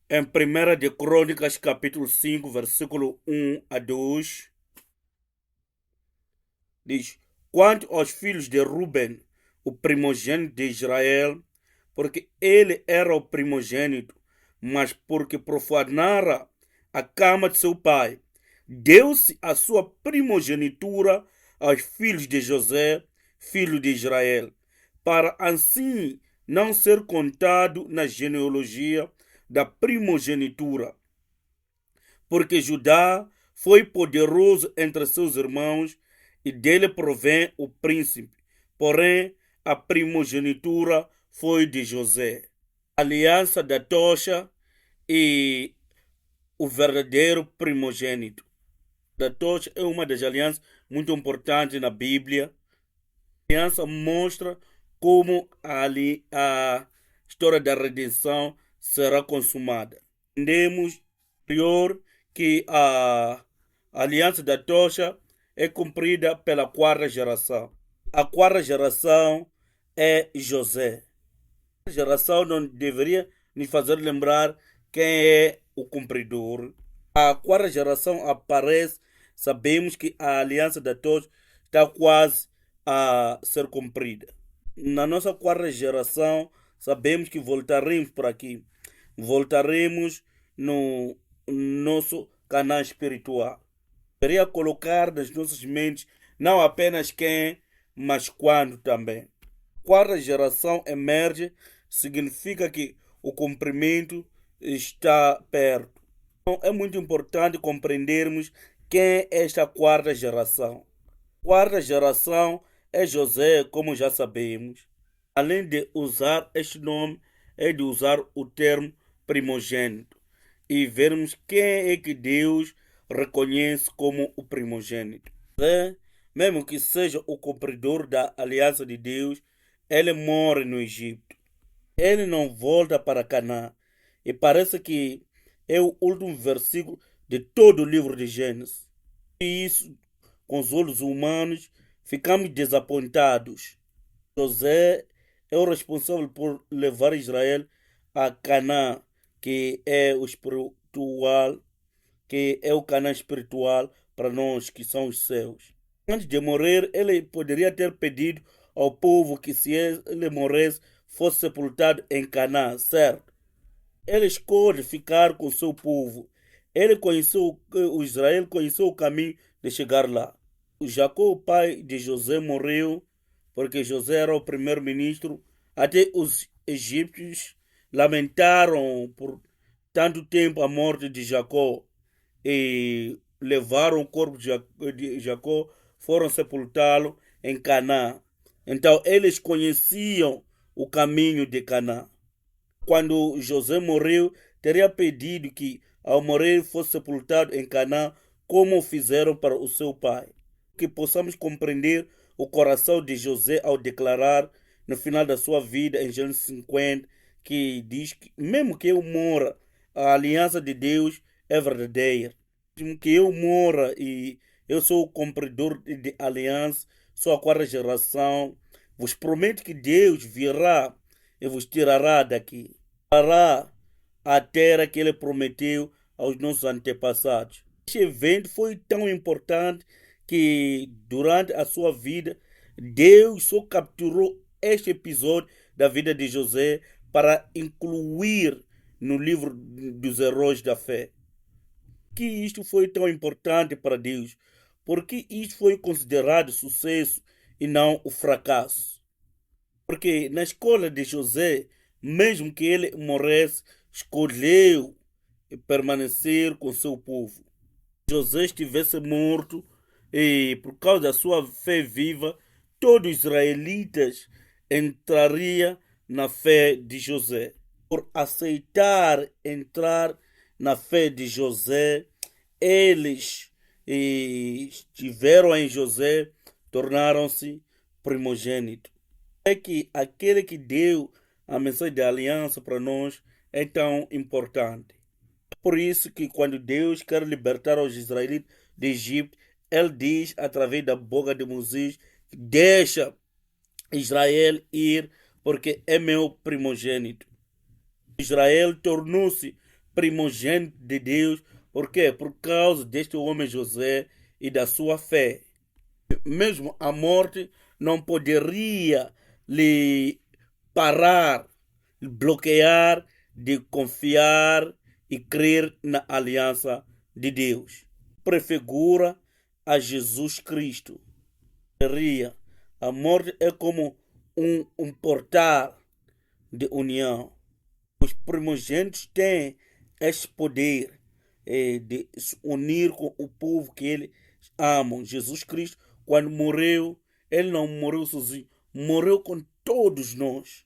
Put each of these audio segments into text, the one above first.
Em 1 de Crônicas, capítulo 5, versículo 1 a 2, diz: Quanto aos filhos de Ruben, o primogênito de Israel, porque ele era o primogênito, mas porque profanara a cama de seu pai, deu-se a sua primogenitura aos filhos de José, filho de Israel, para assim não ser contado na genealogia da primogenitura, porque Judá foi poderoso entre seus irmãos e dele provém o príncipe. Porém, a primogenitura foi de José. A aliança da tocha e o verdadeiro primogênito. A tocha é uma das alianças muito importantes na Bíblia. A aliança mostra como a história da redenção será consumada. Entendemos prior que a aliança da tocha é cumprida pela quarta geração. A quarta geração é José. A geração não deveria nos fazer lembrar quem é o cumpridor. A quarta geração aparece, sabemos que a aliança da tocha está quase a ser cumprida. Na nossa quarta geração, sabemos que voltaremos por aqui. Voltaremos no nosso canal espiritual. Deveria colocar nas nossas mentes não apenas quem, mas quando também. Quarta geração emerge, significa que o cumprimento está perto. Então é muito importante compreendermos quem é esta quarta geração. Quarta geração é José, como já sabemos. Além de usar este nome, é de usar o termo primogênito e vermos quem é que Deus reconhece como o primogênito. É, mesmo que seja o cumpridor da aliança de Deus, ele morre no Egito. Ele não volta para Canaã. E parece que é o último versículo de todo o livro de Gênesis. E isso, com os olhos humanos, ficamos desapontados. José é o responsável por levar Israel a Canaã, que é o espiritual, que é o Canaã espiritual para nós que são os céus. Antes de morrer, ele poderia ter pedido ao povo que se ele morresse, fosse sepultado em Canaã, certo? Ele escolhe ficar com seu povo. Ele conheceu, o Israel conheceu o caminho de chegar lá. O Jacó, o pai de José, morreu porque José era o primeiro-ministro. Até os egípcios lamentaram por tanto tempo a morte de Jacó e levaram o corpo de Jacó, foram sepultá-lo em Canaã. Então eles conheciam o caminho de Canaã. Quando José morreu, teria pedido que, ao morrer, fosse sepultado em Canaã, como fizeram para o seu pai. Que possamos compreender o coração de José ao declarar, no final da sua vida, em Gênesis 50, que diz que, mesmo que eu morra, a aliança de Deus é verdadeira. Mesmo que eu morra e eu sou o cumpridor de aliança, sou a quarta geração, vos prometo que Deus virá e vos tirará daqui. Dará a terra que ele prometeu aos nossos antepassados. Este evento foi tão importante que durante a sua vida Deus só capturou este episódio da vida de José para incluir no livro dos heróis da fé. Que isto foi tão importante para Deus? Porque isto foi considerado sucesso e não o fracasso. Porque na escola de José, mesmo que ele morresse, escolheu permanecer com seu povo. José estivesse morto e por causa da sua fé viva, todos os israelitas entrariam na fé de José. Por aceitar entrar na fé de José, eles estiveram em José, tornaram-se primogênitos. É que aquele que deu a mensagem de aliança para nós é tão importante. Por isso que quando Deus quer libertar os israelitas do Egito, ele diz através da boca de Moisés: deixa Israel ir, porque é meu primogênito. Israel tornou-se primogênito de Deus. Por quê? Por causa deste homem José e da sua fé. Mesmo a morte não poderia lhe parar, bloquear de confiar e crer na aliança de Deus. Prefigura a Jesus Cristo. A morte é como um portal de união. Os primogênitos têm esse poder de se unir com o povo que eles amam. Jesus Cristo, quando morreu, ele não morreu sozinho, morreu com todos nós.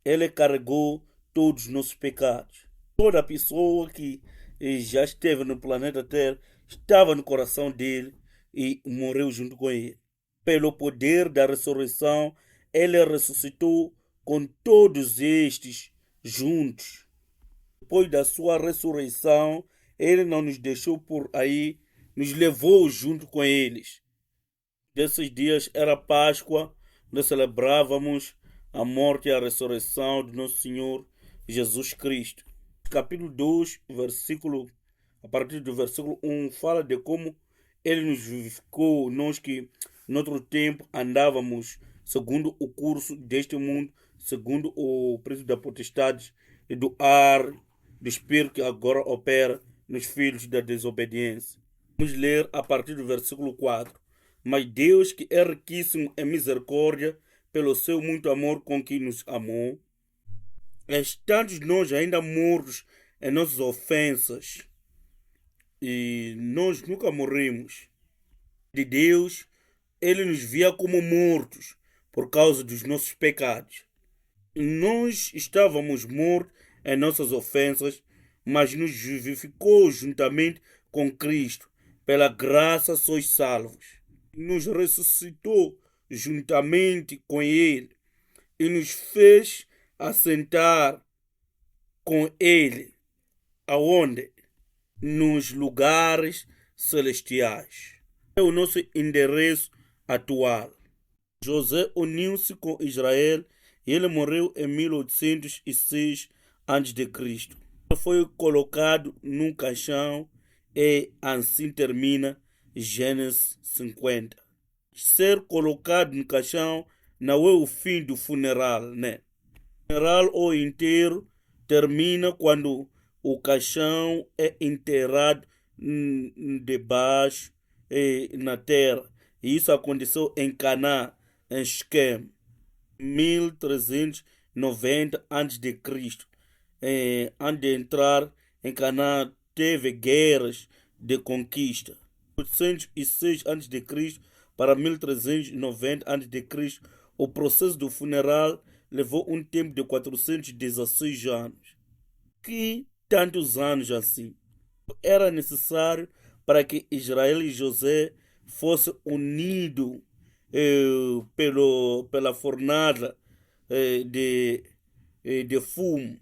Ele carregou todos os nossos pecados. Toda pessoa que já esteve no planeta Terra estava no coração dele e morreu junto com ele. Pelo poder da ressurreição, ele ressuscitou com todos estes juntos. Depois da sua ressurreição, ele não nos deixou por aí, nos levou junto com eles. Desses dias era Páscoa, nós celebrávamos a morte e a ressurreição do nosso Senhor Jesus Cristo. Capítulo 2, a partir do versículo 1, fala de como ele nos vivificou, nós que no outro tempo andávamos segundo o curso deste mundo, segundo o príncipe da potestade e do ar, do espírito que agora opera nos filhos da desobediência. Vamos ler a partir do versículo 4. Mas Deus, que é riquíssimo em misericórdia, pelo seu muito amor com que nos amou, estando nós ainda mortos em nossas ofensas, e nós nunca morremos, de Deus, ele nos via como mortos por causa dos nossos pecados. Nós estávamos mortos em nossas ofensas, mas nos vivificou juntamente com Cristo. Pela graça sois salvos. Nos ressuscitou juntamente com ele e nos fez assentar com ele. Aonde? Nos lugares celestiais. É o nosso endereço atual. José uniu-se com Israel e ele morreu em 1806 a.C. Ele foi colocado num caixão e assim termina Gênesis 50. Ser colocado no caixão não é o fim do funeral, né? O funeral ou enterro termina quando o caixão é enterrado debaixo na terra. E isso aconteceu em Canaã, em Shechem, 1390 a.C. Antes de entrar em Canaã, teve guerras de conquista. 806 a.C. para 1390 a.C., o processo do funeral levou um tempo de 416 anos. Que tantos anos assim? Era necessário para que Israel e José fossem unidos pela fornalha de fumo.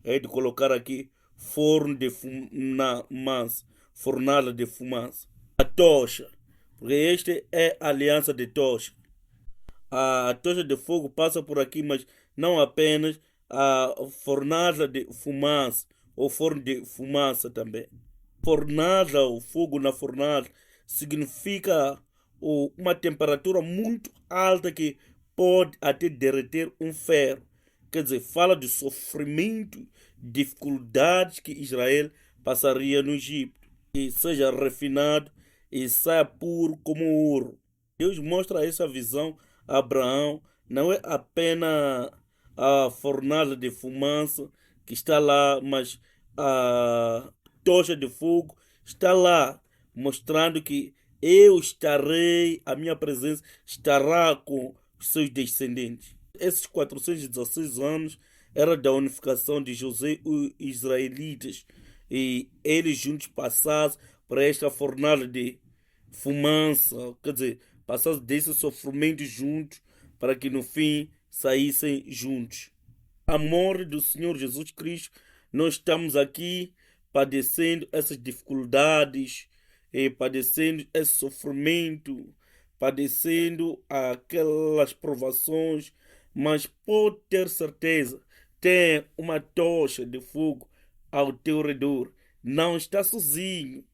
De colocar aqui forno de fumaça, fornalha de fumaça. A tocha, porque esta é a aliança de tocha. A tocha de fogo passa por aqui, mas não apenas a fornalha de fumaça, ou forno de fumaça também. Fornalha, o fogo na fornalha, significa uma temperatura muito alta que pode até derreter um ferro. Quer dizer, fala de sofrimento, dificuldades que Israel passaria no Egito. E seja refinado e saia puro como ouro. Deus mostra essa visão a Abraão. Não é apenas a fornalha de fumaça que está lá, mas a tocha de fogo está lá, mostrando que eu estarei, a minha presença estará com os seus descendentes. Esses 416 anos era da unificação de José e os israelitas, e eles juntos passassem por esta fornalha de fumaça, quer dizer, passassem desse sofrimento juntos, para que no fim saíssem juntos. A morte do Senhor Jesus Cristo, nós estamos aqui padecendo essas dificuldades, padecendo esse sofrimento, padecendo aquelas provações, mas pode ter certeza, tem uma tocha de fogo ao teu redor. Não está sozinho.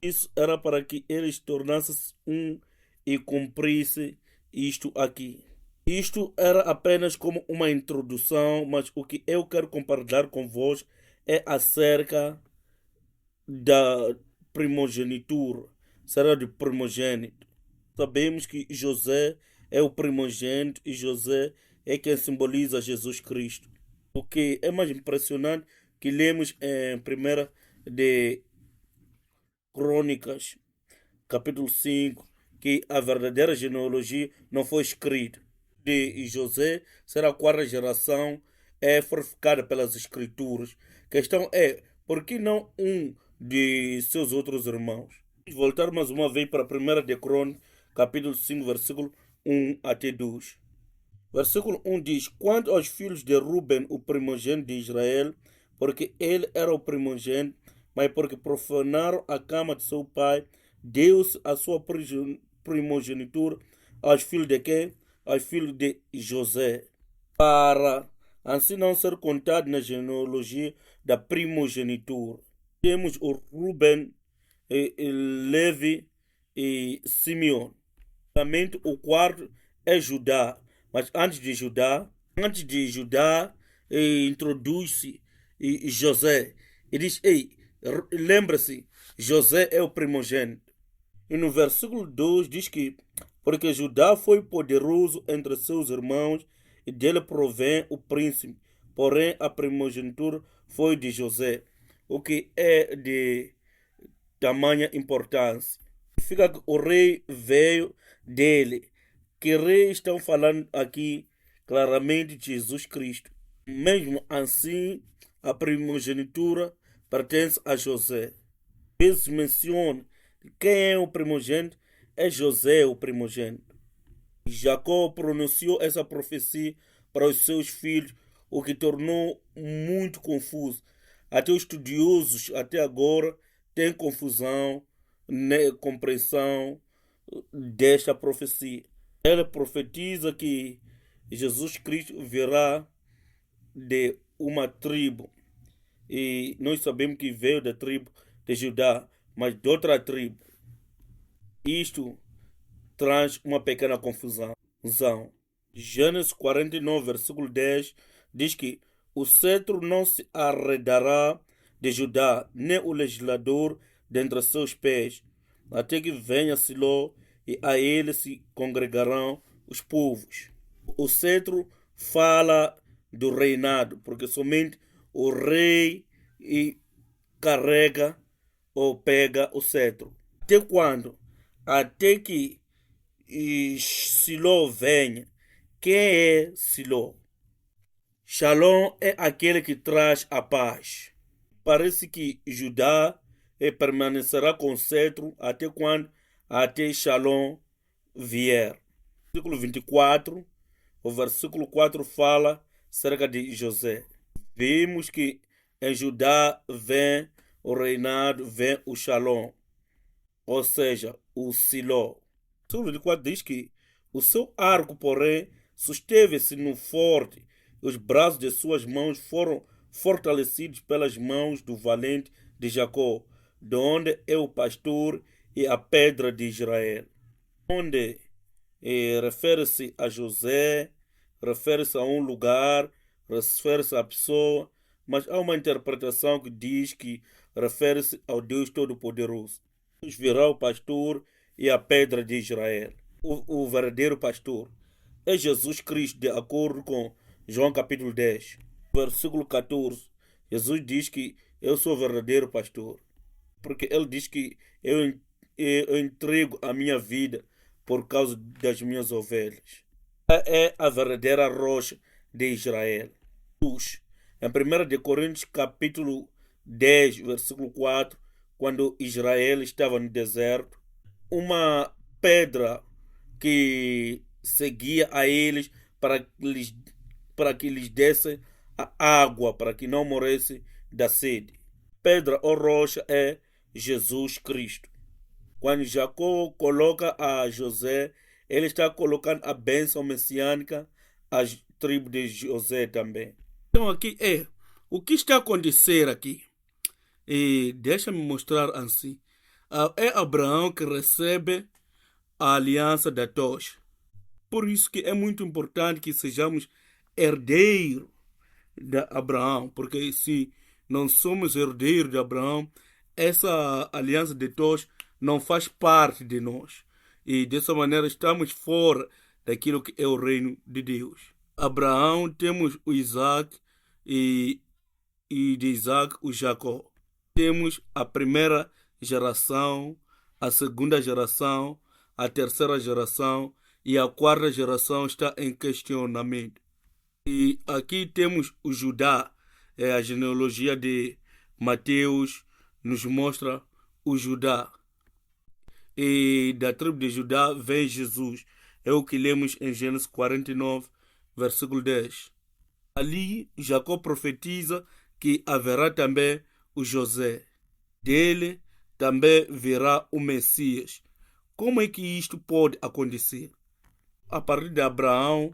Isso era para que eles tornassem um e cumprisse isto aqui. Isto era apenas como uma introdução, mas o que eu quero compartilhar convosco é acerca da primogenitura. Será de primogênito. Sabemos que José é o primogênito e José é quem simboliza Jesus Cristo. O que é mais impressionante que lemos em primeira de Crônicas, capítulo 5, que a verdadeira genealogia não foi escrita. De José será a quarta geração, é fortificada pelas escrituras. A questão é, por que não um de seus outros irmãos? Vamos voltar mais uma vez para a primeira de Crônicas, capítulo 5, versículo 1 até 2. Versículo 1 diz: Quanto aos filhos de Ruben, o primogênito de Israel, porque ele era o primogênito, mas porque profanaram a cama de seu pai, deu-se a sua primogenitura aos filhos de quem? Aos filhos de José, para assim não ser contado na genealogia da primogenitura. Temos o Ruben, Levi e Simeão. Também o quarto é Judá. Mas antes de Judá, introduz-se José. E diz, ei, lembra-se, José é o primogênito. E no versículo 2 diz que, porque Judá foi poderoso entre seus irmãos, e dele provém o príncipe, porém a primogenitura foi de José, o que é de tamanha importância. Significa que o rei veio dele. Que rei estão falando aqui claramente de Jesus Cristo. Mesmo assim, a primogenitura pertence a José. Vezes menciona quem é o primogênito, é José o primogênito. Jacó pronunciou essa profecia para os seus filhos, o que tornou muito confuso. Até os estudiosos, até agora, têm confusão na compreensão desta profecia. Ela profetiza que Jesus Cristo virá de uma tribo. E nós sabemos que veio da tribo de Judá, mas de outra tribo. Isto traz uma pequena confusão. Gênesis 49, versículo 10 diz que o cetro não se arredará de Judá, nem o legislador dentre seus pés, até que venha Siló, e a ele se congregarão os povos. O cetro fala do reinado, porque somente o rei carrega ou pega o cetro. Até quando? Até que Siló venha. Quem é Siló? Shalom é aquele que traz a paz. Parece que Judá permanecerá com o cetro até quando? Até Shalom vier. Versículo 24, o versículo 4 fala acerca de José. Vimos que em Judá vem o reinado, vem o Shalom, ou seja, o Siló. O versículo 24 diz que o seu arco, porém, susteve-se no forte, e os braços de suas mãos foram fortalecidos pelas mãos do valente de Jacó, de onde é o pastor e a pedra de Israel. Onde refere-se a José, refere-se a um lugar, refere-se à pessoa, mas há uma interpretação que diz que refere-se ao Deus Todo-Poderoso. Deus virá o pastor e a pedra de Israel. O verdadeiro pastor é Jesus Cristo, de acordo com João capítulo 10, versículo 14. Jesus diz que eu sou o verdadeiro pastor, porque ele diz que eu entrego a minha vida por causa das minhas ovelhas. É a verdadeira rocha de Israel. Em 1 de Coríntios capítulo 10, versículo 4, quando Israel estava no deserto, uma pedra que seguia a eles para que lhes desse a água, para que não morresse da sede. Pedra ou rocha é Jesus Cristo. Quando Jacó coloca a José, ele está colocando a bênção messiânica às tribos de José também. Então aqui é O que está a acontecer aqui? E deixa-me mostrar assim. É Abraão que recebe a aliança da tocha. Por isso que é muito importante que sejamos herdeiros de Abraão, porque se não somos herdeiros de Abraão, essa aliança de tocha não faz parte de nós. E dessa maneira estamos fora daquilo que é o reino de Deus. Abraão temos o Isaac e de Isaac o Jacó. Temos a primeira geração, a segunda geração, a terceira geração e a quarta geração está em questionamento. E aqui temos o Judá, a genealogia de Mateus nos mostra o Judá. E da tribo de Judá vem Jesus. É o que lemos em Gênesis 49, versículo 10. Ali Jacó profetiza que haverá também o José. Dele também virá o Messias. Como é que isto pode acontecer? A partir de Abraão,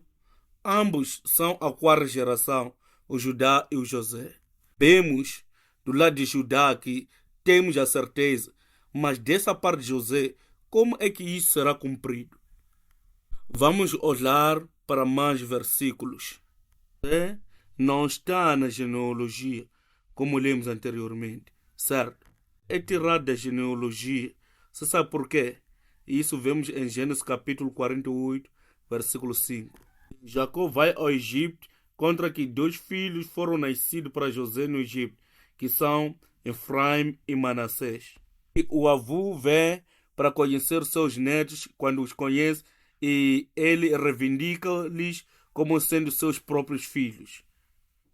ambos são a quarta geração, o Judá e o José. Vemos do lado de Judá que temos a certeza, mas dessa parte de José, como é que isso será cumprido? Vamos olhar para mais versículos. José não está na genealogia, como lemos anteriormente, certo? É tirado da genealogia. Você sabe por quê? Isso vemos em Gênesis capítulo 48, versículo 5. Jacó vai ao Egito, contra que 2 filhos foram nascidos para José no Egito, que são Efraim e Manassés. E o avô vem para conhecer seus netos. Quando os conhece, e ele reivindica-lhes como sendo seus próprios filhos.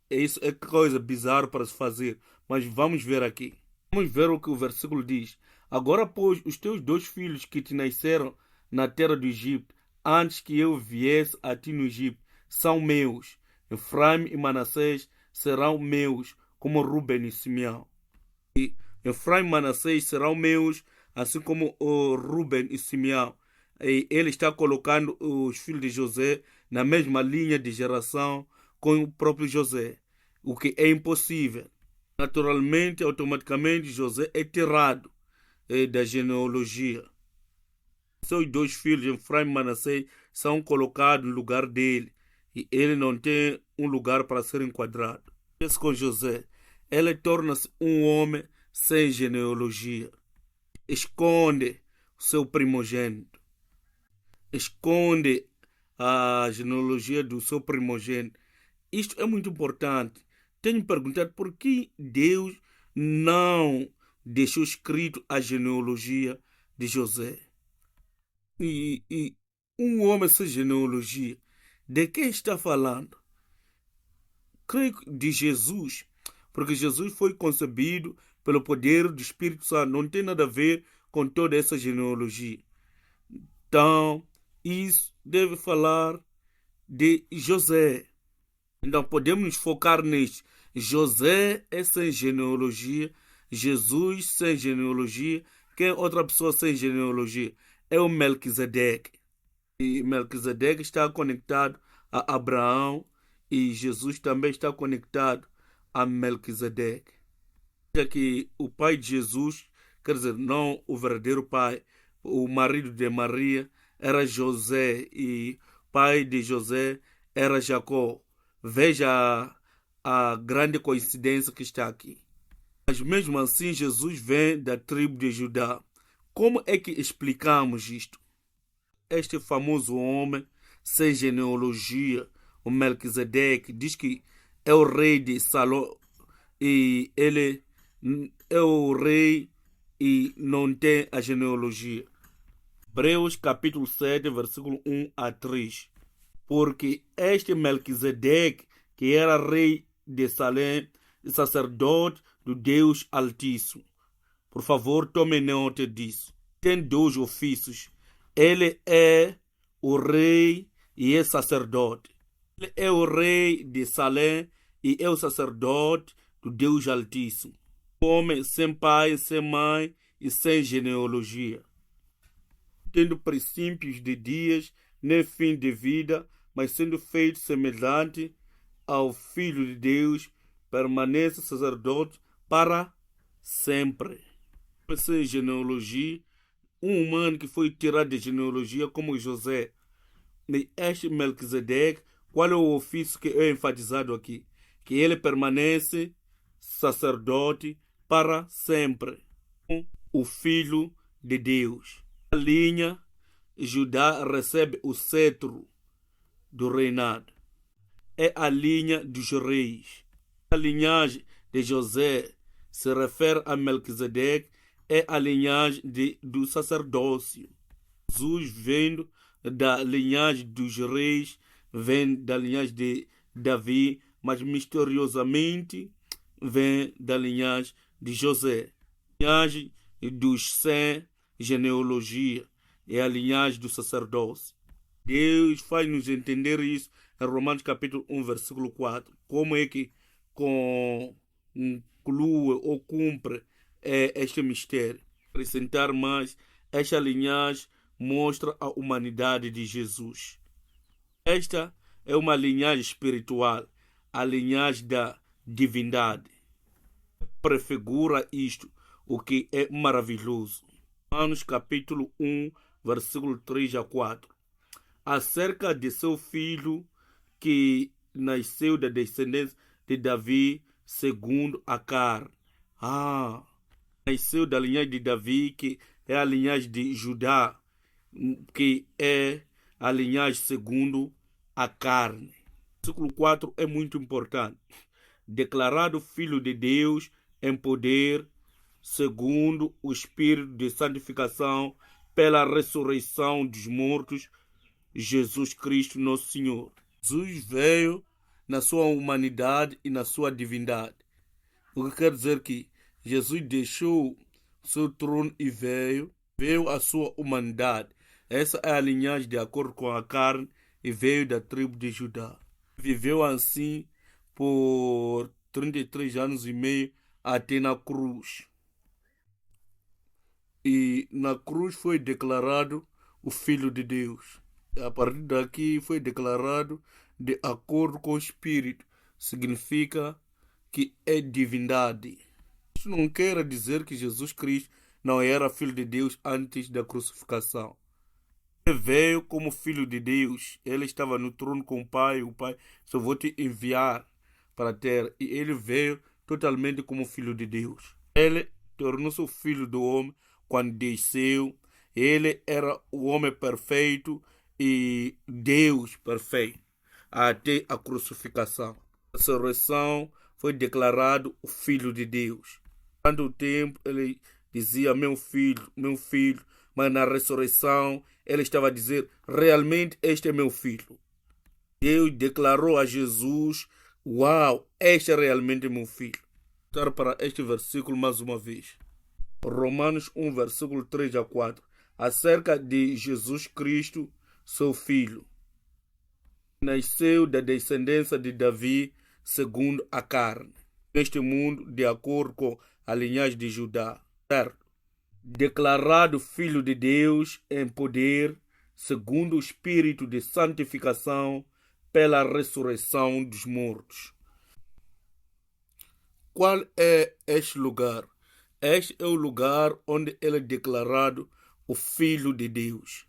Isso é coisa bizarra para se fazer, mas vamos ver aqui. Vamos ver o que o versículo diz. Agora, pois, os teus 2 filhos que te nasceram na terra do Egito, antes que eu viesse a ti no Egito, são meus. Efraim e Manassés serão meus, como Ruben e Simeão. E Efraim e Manassés serão meus, assim como o Ruben e Simeão. E ele está colocando os filhos de José na mesma linha de geração com o próprio José, o que é impossível. Naturalmente, automaticamente, José é tirado da genealogia. Seus 2 filhos, Efraim e Manassés, são colocados no lugar dele, e ele não tem um lugar para ser enquadrado. Isso com José, ele torna-se um homem sem genealogia. Esconde o seu primogênito. Esconde a genealogia do seu primogênito. Isto é muito importante. Tenho perguntado por que Deus não deixou escrito a genealogia de José. E um homem sem genealogia, de quem está falando? Creio de Jesus, porque Jesus foi concebido pelo poder do Espírito Santo. Não tem nada a ver com toda essa genealogia. Então, isso deve falar de José. Então, podemos nos focar nisto. José é sem genealogia, Jesus sem genealogia. Quem é outra pessoa sem genealogia? É o Melquisedeque. E Melquisedeque está conectado a Abraão e Jesus também está conectado a Melquisedeque. Já que o pai de Jesus, quer dizer, não o verdadeiro pai, o marido de Maria era José e o pai de José era Jacó. Veja a grande coincidência que está aqui. Mas mesmo assim, Jesus vem da tribo de Judá. Como é que explicamos isto? Este famoso homem sem genealogia, o Melquisedeque, diz que é o rei de Salom e ele é o rei e não tem a genealogia. Hebreus capítulo 7, versículo 1 a 3. Porque este Melquisedeque, que era rei de Salém, sacerdote do Deus Altíssimo. Por favor, tome nota disso. Tem 2 ofícios. Ele é o rei e é sacerdote. Ele é o rei de Salém e é o sacerdote do Deus Altíssimo. Homem sem pai, sem mãe e sem genealogia. Tendo princípios de dias, nem fim de vida, mas sendo feito semelhante ao Filho de Deus permanece sacerdote para sempre. Essa genealogia, um humano que foi tirado de genealogia como José, e este Melquisedeque, qual é o ofício que é enfatizado aqui? Que ele permanece sacerdote para sempre, o Filho de Deus. A linha Judá recebe o cetro do reinado. É a linha dos reis. A linhagem de José se refere a Melquisedeque, é a linhagem do sacerdócio. Jesus vem da linhagem dos reis, vem da linhagem de Davi, mas misteriosamente vem da linhagem de José. A linhagem dos 100, genealogia, é a linhagem do sacerdócio. Deus faz-nos entender isso em Romanos capítulo 1, versículo 4. Como é que conclui ou cumpre este mistério? Acrescentar mais, esta linhagem mostra a humanidade de Jesus. Esta é uma linhagem espiritual, a linhagem da divindade. Prefigura isto, o que é maravilhoso. Romanos capítulo 1, versículo 3 a 4. Acerca de seu filho que nasceu da descendência de Davi segundo a carne. Nasceu da linhagem de Davi, que é a linhagem de Judá, que é a linhagem segundo a carne. O versículo 4 é muito importante. Declarado filho de Deus em poder, segundo o Espírito de santificação, pela ressurreição dos mortos, Jesus Cristo, nosso Senhor. Jesus veio na sua humanidade e na sua divindade. O que quer dizer que Jesus deixou seu trono e veio a sua humanidade. Essa é a linhagem de acordo com a carne e veio da tribo de Judá. Viveu assim por 33 anos e meio até na cruz. E na cruz foi declarado o Filho de Deus. A partir daqui foi declarado de acordo com o Espírito. Significa que é divindade. Isso não quer dizer que Jesus Cristo não era Filho de Deus antes da crucificação. Ele veio como Filho de Deus. Ele estava no trono com o Pai. O Pai só vou te enviar para a terra. E ele veio totalmente como Filho de Deus. Ele tornou-se o Filho do homem quando desceu. Ele era o homem perfeito e Deus perfeito até a crucificação. A ressurreição foi declarado o Filho de Deus. Tanto tempo ele dizia meu filho, mas na ressurreição ele estava a dizer realmente este é meu filho. Deus declarou a Jesus, uau, este é realmente meu filho. Vou voltar para este versículo mais uma vez. Romanos 1, versículo 3 a 4. Acerca de Jesus Cristo, seu filho. Nasceu da descendência de Davi segundo a carne. Neste mundo, de acordo com a linhagem de Judá. Certo? Declarado Filho de Deus em poder, segundo o Espírito de santificação, pela ressurreição dos mortos. Qual é este lugar? Este é o lugar onde ele é declarado o Filho de Deus.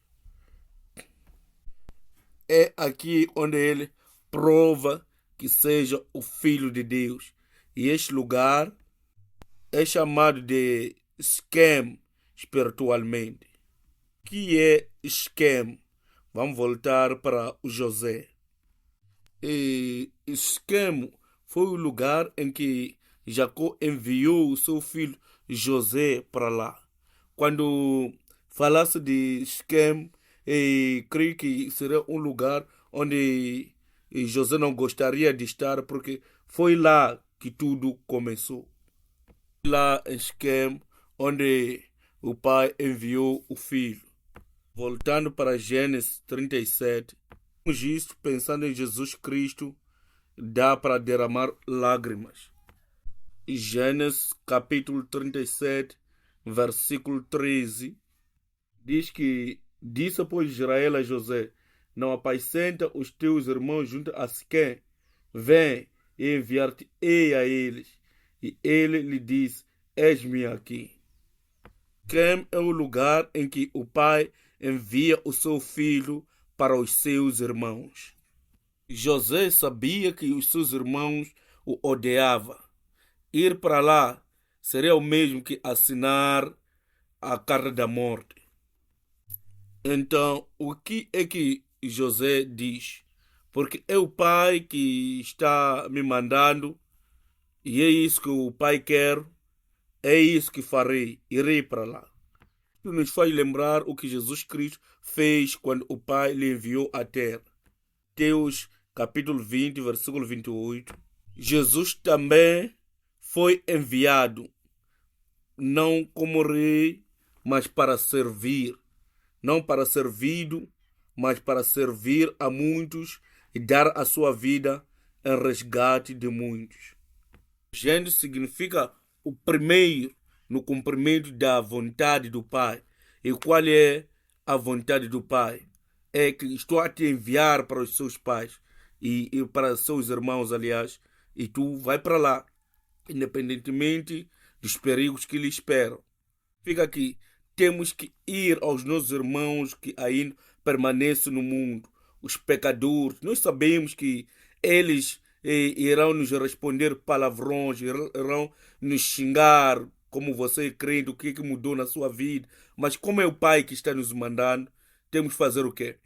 É aqui onde ele prova que seja o Filho de Deus. E este lugar é chamado de Siquém espiritualmente. O que é Siquém? Vamos voltar para o José. E Siquém foi o lugar em que Jacó enviou o seu filho José para lá. Quando falasse de Siquém, creio que seria um lugar onde José não gostaria de estar, porque foi lá que tudo começou. Lá em Siquém, onde o pai enviou o filho. Voltando para Gênesis 37, isso pensando em Jesus Cristo, dá para derramar lágrimas. Gênesis capítulo 37, versículo 13, diz que disse, pois, Israel a José: não apacenta os teus irmãos junto a Siquém, vem e enviar-te-ei a eles. E ele lhe disse: Eis-me aqui. Siquém é o lugar em que o pai envia o seu filho para os seus irmãos. José sabia que os seus irmãos o odiavam. Ir para lá seria o mesmo que assinar a carta da morte. Então, o que é que José diz? Porque é o pai que está me mandando e é isso que o pai quer, é isso que farei, irei para lá. Isso nos faz lembrar o que Jesus Cristo fez quando o pai lhe enviou à terra. Mateus capítulo 20, versículo 28. Jesus também foi enviado, não como rei, mas para servir. Não para servido, mas para servir a muitos e dar a sua vida em resgate de muitos. Gente significa o primeiro no cumprimento da vontade do Pai. E qual é a vontade do Pai? É que estou a te enviar para os seus pais e para os seus irmãos, aliás, e tu vai para lá, independentemente dos perigos que lhe esperam. Fica aqui. Temos que ir aos nossos irmãos que ainda permanecem no mundo, os pecadores. Nós sabemos que eles irão nos responder palavrões, irão nos xingar, como você é crente, o que é que mudou na sua vida. Mas como é o Pai que está nos mandando, temos que fazer o quê?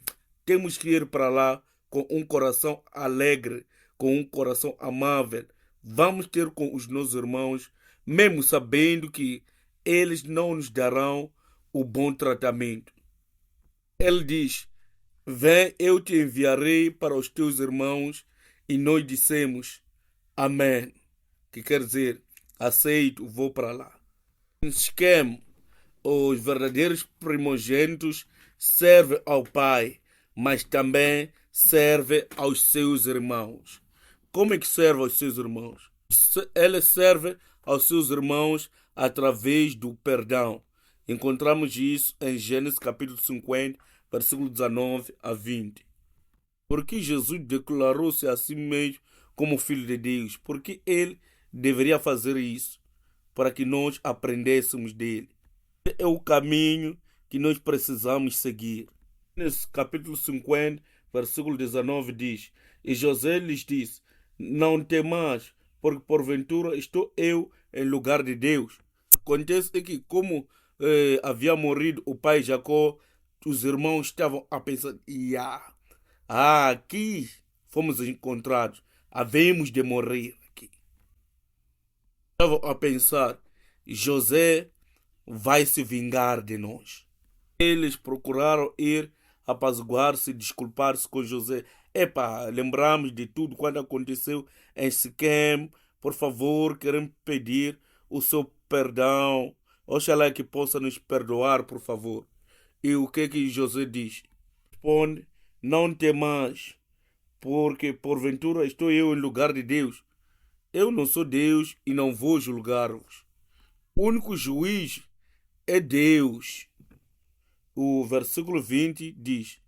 Temos que ir para lá com um coração alegre, com um coração amável. Vamos ter com os nossos irmãos, mesmo sabendo que eles não nos darão o bom tratamento. Ele diz: Vem, eu te enviarei para os teus irmãos. E nós dissemos: Amém. Que quer dizer, aceito, vou para lá. Em Siquém, os verdadeiros primogênitos servem ao pai, mas também servem aos seus irmãos. Como é que serve aos seus irmãos? Ele serve aos seus irmãos através do perdão. Encontramos isso em Gênesis capítulo 50, versículo 19 a 20. Porque Jesus declarou-se a si mesmo como Filho de Deus? Porque ele deveria fazer isso para que nós aprendêssemos dele. É o caminho que nós precisamos seguir. Nesse capítulo 50, versículo 19 diz: E José lhes disse: Não temais, porque porventura estou eu em lugar de Deus. Acontece que como havia morrido o pai Jacó, os irmãos estavam a pensar: aqui fomos encontrados, havemos de morrer aqui. Estavam a pensar: José vai se vingar de nós. Eles procuraram ir apaziguar-se, desculpar-se com José. Lembramos de tudo quando aconteceu em Siquém. Por favor, queremos pedir o seu perdão. Oxalá que possa nos perdoar, por favor. E o que José diz? Responde: Não temais, porque porventura estou eu em lugar de Deus. Eu não sou Deus e não vou julgar-vos. O único juiz é Deus. O versículo 20 diz: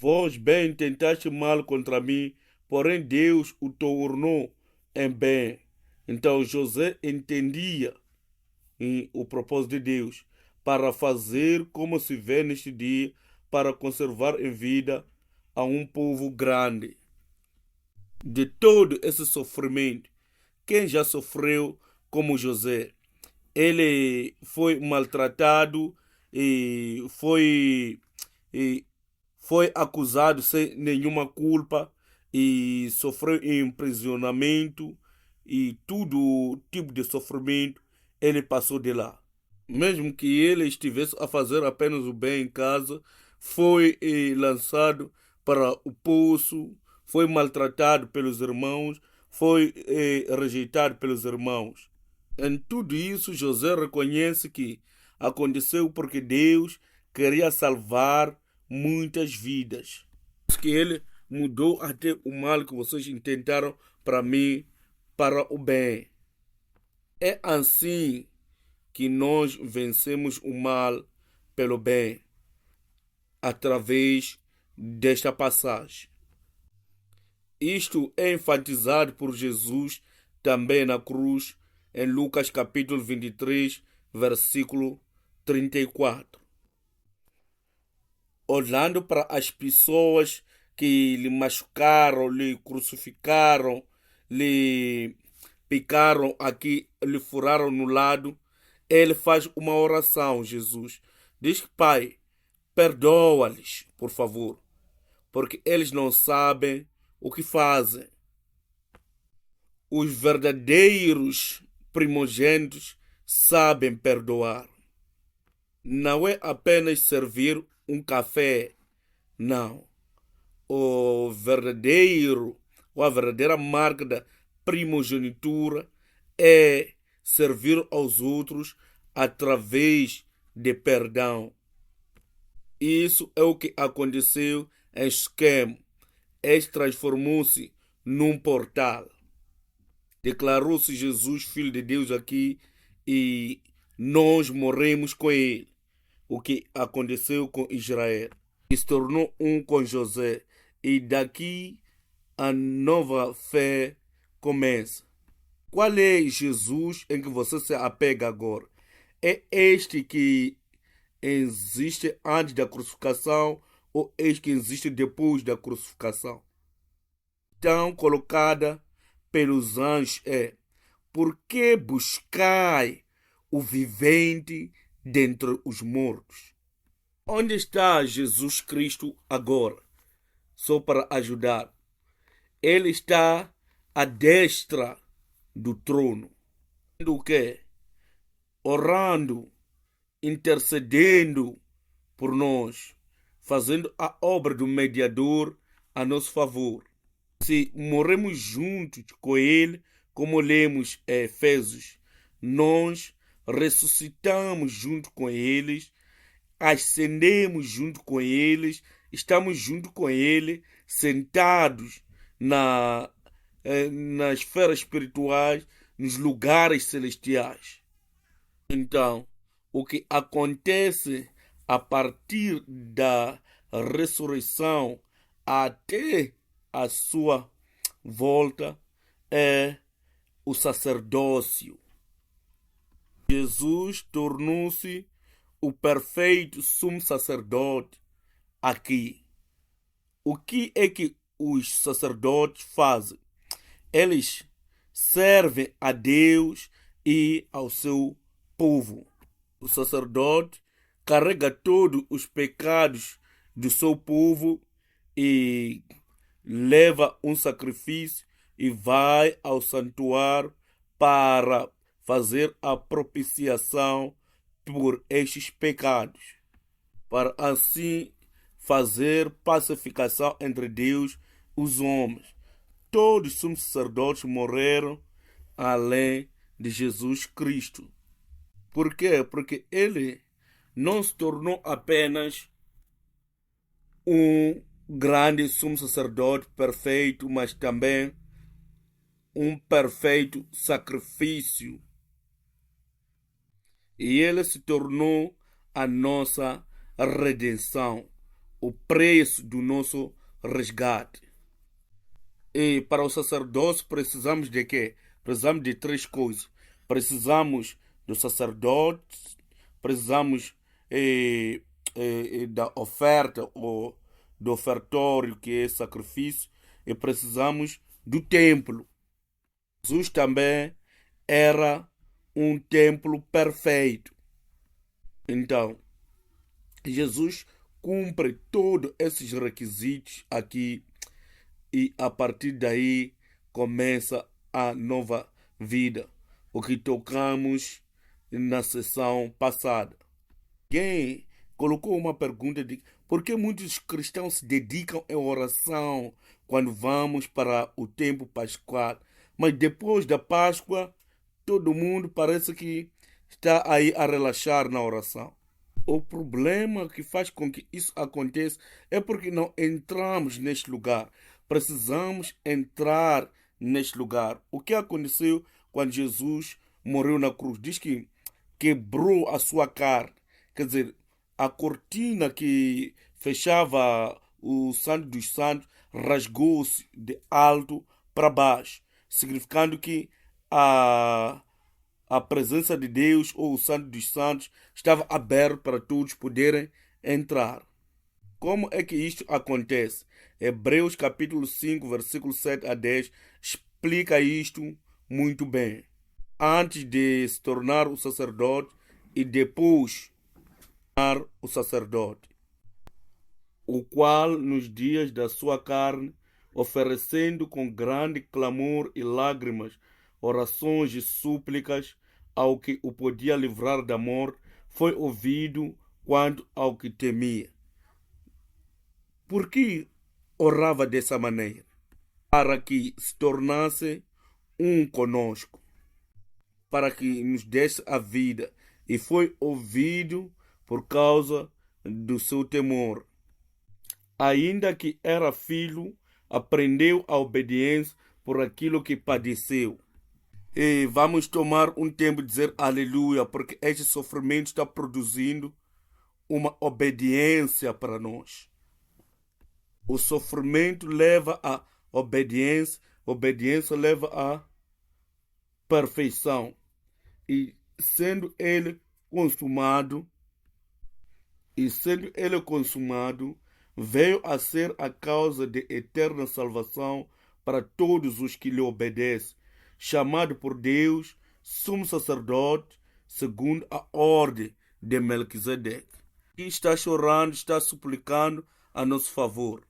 Vós bem tentaste mal contra mim, porém Deus o tornou em bem. Então José entendia o propósito de Deus para fazer como se vê neste dia, para conservar em vida a um povo grande. De todo esse sofrimento, quem já sofreu como José? Ele foi maltratado e foi acusado sem nenhuma culpa e sofreu imprisionamento e todo tipo de sofrimento ele passou de lá. Mesmo que ele estivesse a fazer apenas o bem em casa, foi lançado para o poço, foi maltratado pelos irmãos, foi rejeitado pelos irmãos. Em tudo isso, José reconhece que aconteceu porque Deus queria salvar muitas vidas. Que ele mudou até o mal que vocês intentaram para mim, para o bem. É assim que nós vencemos o mal pelo bem, através desta passagem. Isto é enfatizado por Jesus também na cruz, em Lucas capítulo 23, versículo 34. Olhando para as pessoas que lhe machucaram, lhe crucificaram, lhe picaram aqui, lhe furaram no lado, ele faz uma oração, Jesus. Diz que, Pai, perdoa-lhes, por favor, porque eles não sabem o que fazem. Os verdadeiros primogênitos sabem perdoar. Não é apenas servir um café, não. A verdadeira marca da primogenitura é servir aos outros através de perdão. Isso é o que aconteceu em Siquém. Este transformou-se num portal. Declarou-se Jesus, Filho de Deus, aqui e nós morremos com ele. O que aconteceu com Israel. E se tornou um com José. E daqui a nova fé começa. Qual é Jesus em que você se apega agora? É este que existe antes da crucificação ou este que existe depois da crucificação? Tão colocada pelos anjos é: por que buscai o vivente dentre os mortos? Onde está Jesus Cristo agora? Só para ajudar. Ele está à destra do trono. O que? Orando, intercedendo por nós, fazendo a obra do mediador a nosso favor. Se morremos juntos com ele, como lemos em Efésios, nós ressuscitamos junto com eles, ascendemos junto com eles, estamos junto com ele, sentados nas esferas espirituais, nos lugares celestiais. Então, o que acontece a partir da ressurreição até a sua volta é o sacerdócio. Jesus tornou-se o perfeito sumo sacerdote aqui. O que é que os sacerdotes fazem? Eles servem a Deus e ao seu povo. O sacerdote carrega todos os pecados do seu povo e leva um sacrifício e vai ao santuário para fazer a propiciação por estes pecados, para assim fazer pacificação entre Deus e os homens. Todos os sumos sacerdotes morreram além de Jesus Cristo. Por quê? Porque ele não se tornou apenas um grande sumo sacerdote perfeito, mas também um perfeito sacrifício. E ele se tornou a nossa redenção, o preço do nosso resgate. E para o sacerdócio precisamos de quê? Precisamos de três coisas. Precisamos do sacerdote, precisamos da oferta ou do ofertório, que é sacrifício, e precisamos do templo. Jesus também era um templo perfeito. Então, Jesus cumpre todos esses requisitos aqui e a partir daí começa a nova vida, o que tocamos na sessão passada. Quem colocou uma pergunta de por que muitos cristãos se dedicam à oração quando vamos para o tempo pascual, mas depois da Páscoa todo mundo parece que está aí a relaxar na oração. O problema que faz com que isso aconteça é porque não entramos neste lugar. Precisamos entrar neste lugar. O que aconteceu quando Jesus morreu na cruz? Diz que quebrou a sua carne. Quer dizer, a cortina que fechava o Santo dos Santos rasgou-se de alto para baixo, significando que a presença de Deus, ou o Santo dos Santos, estava aberto para todos poderem entrar. Como é que isto acontece? Hebreus capítulo 5, versículo 7 a 10 explica isto muito bem. Antes de se tornar o sacerdote e depois tornar o sacerdote, o qual nos dias da sua carne, oferecendo com grande clamor e lágrimas, orações e súplicas ao que o podia livrar da morte, foi ouvido quanto ao que temia. Por que orava dessa maneira? Para que se tornasse um conosco, para que nos desse a vida, e foi ouvido por causa do seu temor. Ainda que era filho, aprendeu a obediência por aquilo que padeceu. E vamos tomar um tempo de dizer aleluia, porque este sofrimento está produzindo uma obediência para nós. O sofrimento leva à obediência, obediência leva à perfeição. E sendo ele consumado, veio a ser a causa de eterna salvação para todos os que lhe obedecem, chamado por Deus sumo sacerdote segundo a ordem de Melquisedeque. Aqui está chorando, está suplicando a nosso favor.